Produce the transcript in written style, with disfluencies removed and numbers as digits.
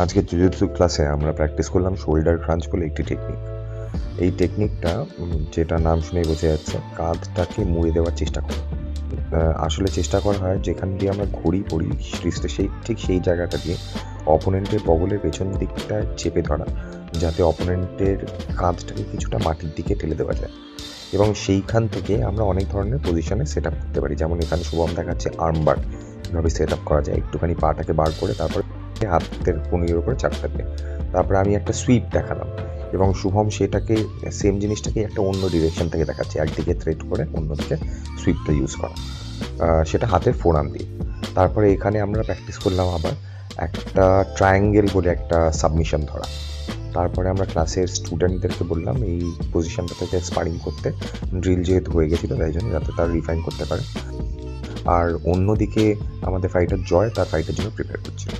আজকে জুজুৎসু ক্লাসে আমরা প্র্যাকটিস করলাম শোল্ডার ক্রাঞ্চ বলে একটি টেকনিক। এই টেকনিকটা যেটা নাম শুনেই বোঝা যাচ্ছে, কাঁধটাকে মুড়ে দেওয়ার চেষ্টা করা। আসলে চেষ্টা করা হয় যেখান দিয়ে আমরা ঘড়ি পড়ি রিস্টে ঠিক সেই জায়গাটা দিয়ে অপোনেন্টের বগলের পেছন দিকটা চেপে ধরা, যাতে অপোনেন্টের কাঁধটাকে কিছুটা মাটির দিকে ঠেলে দেওয়া যায়। এবং সেইখান থেকে আমরা অনেক ধরনের পজিশনে সেট আপ করতে পারি। যেমন এখানে শুভম দেখাচ্ছে আর্মবার কীভাবে সেট আপ করা যায়, একটুখানি পাটাকে বার করে তারপর হাতের কনুইয়ের উপরে চাপটা দিয়ে। তারপরে আমি একটা সুইপ দেখালাম এবং শুভম সেটাকে সেম জিনিসটাকে একটা অন্য ডিরেকশন থেকে দেখাচ্ছে, একদিকে থ্রেড করে অন্যদিকে সুইপটা ইউজ করা, সেটা হাতের ফোরাম দিয়ে। তারপরে এখানে আমরা প্র্যাকটিস করলাম আবার একটা ট্রায়াঙ্গেল বলে একটা সাবমিশন ধরা। তারপরে আমরা ক্লাসের স্টুডেন্টদেরকে বললাম এই পজিশনটা থেকে স্পারিং করতে, ড্রিল যেহেতু হয়ে গেছিলো তাই জন্য, যাতে তারা রিফাইন করতে পারে। আর অন্যদিকে আমাদের ফাইটার জয় তার ফাইটের জন্য প্রিপেয়ার করছিল।